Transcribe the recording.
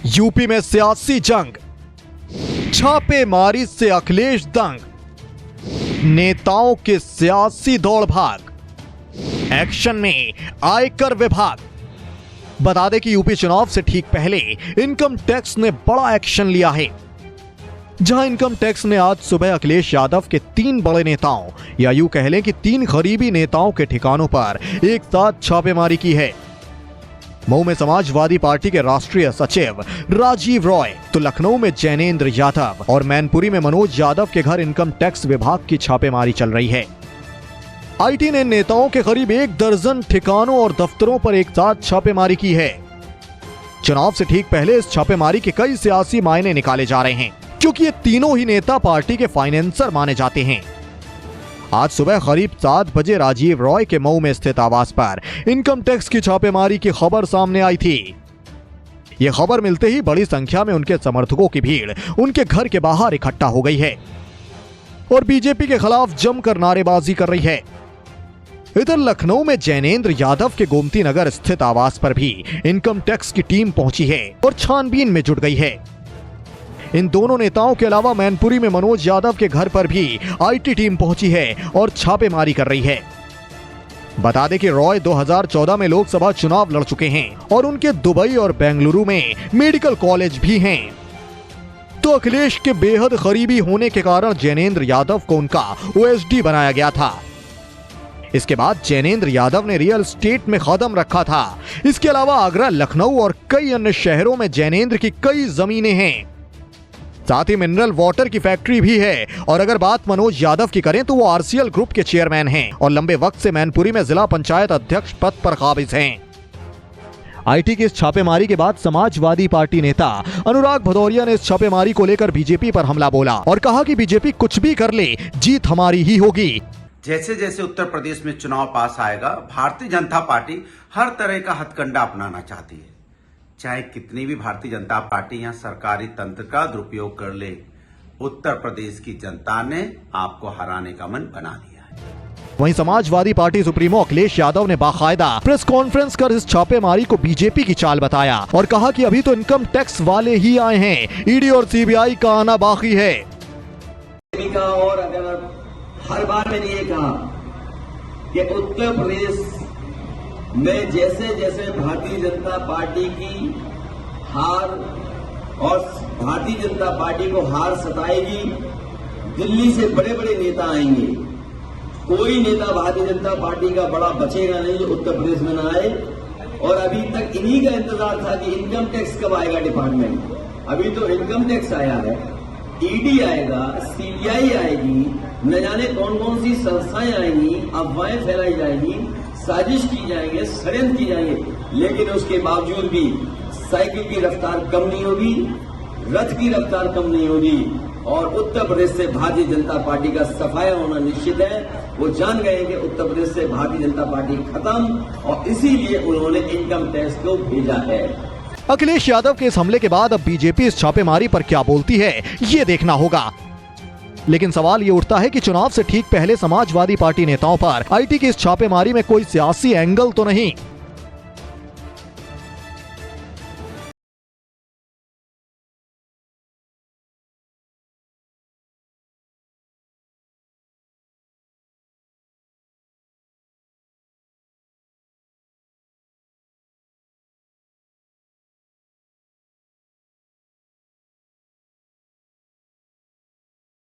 UP में सियासी जंग, छापेमारी से अखिलेश दंग, नेताओं के सियासी दौड़ भाग, एक्शन में आयकर विभाग। बता दें कि यूपी चुनाव से ठीक पहले इनकम टैक्स ने बड़ा एक्शन लिया है, जहां इनकम टैक्स ने आज सुबह अखिलेश यादव के 3 बड़े नेताओं या यूं कह लें कि 3 करीबी नेताओं के ठिकानों पर एक साथ छापेमारी की है। मऊ में समाजवादी पार्टी के राष्ट्रीय सचिव राजीव रॉय, तो लखनऊ में जैनेंद्र यादव और मैनपुरी में मनोज यादव के घर इनकम टैक्स विभाग की छापेमारी चल रही है। आईटी ने नेताओं के करीब 1 दर्जन ठिकानों और दफ्तरों पर एक साथ छापेमारी की है। चुनाव से ठीक पहले इस छापेमारी के कई सियासी मायने निकाले जा रहे हैं, क्योंकि ये तीनों ही नेता पार्टी के फाइनेंसर माने जाते हैं। आज सुबह करीब 7 बजे राजीव रॉय के मऊ में स्थित आवास पर इनकम टैक्स की छापेमारी की खबर सामने आई थी। यह खबर मिलते ही बड़ी संख्या में उनके समर्थकों की भीड़ उनके घर के बाहर इकट्ठा हो गई है और बीजेपी के खिलाफ जमकर नारेबाजी कर रही है। इधर लखनऊ में जैनेंद्र यादव के गोमती नगर स्थित आवास पर भी इनकम टैक्स की टीम पहुंची है और छानबीन में जुट गई है। इन दोनों नेताओं के अलावा मैनपुरी में मनोज यादव के घर पर भी आईटी टीम पहुंची है और छापेमारी कर रही है। बता दें कि रॉय 2014 में लोकसभा चुनाव लड़ चुके हैं और उनके दुबई और बेंगलुरु में मेडिकल कॉलेज भी हैं। तो अखिलेश के बेहद करीबी होने के कारण जैनेंद्र यादव को उनका ओएसडी बनाया गया था। इसके बाद जैनेंद्र यादव ने रियल एस्टेट में कदम रखा था। इसके अलावा आगरा, लखनऊ और कई अन्य शहरों में जैनेंद्र की कई जमीनें हैं। साथ ही मिनरल वाटर की फैक्ट्री भी है। और अगर बात मनोज यादव की करें तो वो आरसीएल ग्रुप के चेयरमैन हैं और लंबे वक्त से मैनपुरी में जिला पंचायत अध्यक्ष पद पर काबिज हैं। आईटी की इस छापेमारी के बाद समाजवादी पार्टी नेता अनुराग भदौरिया ने इस छापेमारी को लेकर बीजेपी पर हमला बोला और कहा कि बीजेपी कुछ भी कर ले, जीत हमारी ही होगी। जैसे जैसे उत्तर प्रदेश में चुनाव पास आएगा, भारतीय जनता पार्टी हर तरह का हथकंडा अपनाना चाहती है। चाहे कितनी भी भारतीय जनता पार्टी यहाँ सरकारी तंत्र का दुरुपयोग कर ले, उत्तर प्रदेश की जनता ने आपको हराने का मन बना दिया है। वहीं समाजवादी पार्टी सुप्रीमो अखिलेश यादव ने बाकायदा प्रेस कॉन्फ्रेंस कर इस छापेमारी को बीजेपी की चाल बताया और कहा कि अभी तो इनकम टैक्स वाले ही आए हैं, ईडी और सीबीआई का आना बाकी है। और अगर हर बार मैंने ये कहा कि उत्तर प्रदेश में जैसे जैसे भारतीय जनता पार्टी की हार और भारतीय जनता पार्टी को हार सताएगी, दिल्ली से बड़े बड़े नेता आएंगे। कोई नेता भारतीय जनता पार्टी का बड़ा बचेगा नहीं जो उत्तर प्रदेश में ना आए। और अभी तक इन्हीं का इंतजार था कि इनकम टैक्स कब आएगा डिपार्टमेंट। अभी तो इनकम टैक्स आया है, ईडी आएगा, सीबीआई आएगी, न जाने कौन कौन सी संस्थाएं आएंगी, अफवाहें फैलाई जाएंगी, साजिश की जाएंगे, षड्यंत्र की जाएंगे। लेकिन उसके बावजूद भी साइकिल की रफ्तार कम नहीं होगी, रथ की रफ्तार कम नहीं होगी और उत्तर प्रदेश से भारतीय जनता पार्टी का सफाया होना निश्चित है। वो जान गए कि उत्तर प्रदेश से भारतीय जनता पार्टी खत्म और इसीलिए उन्होंने इनकम टैक्स को भेजा है। अखिलेश यादव के इस हमले के बाद अब बीजेपी इस छापेमारी पर क्या बोलती है, ये देखना होगा। लेकिन सवाल ये उठता है कि चुनाव से ठीक पहले समाजवादी पार्टी नेताओं पर आईटी की इस छापेमारी में कोई सियासी एंगल तो नहीं।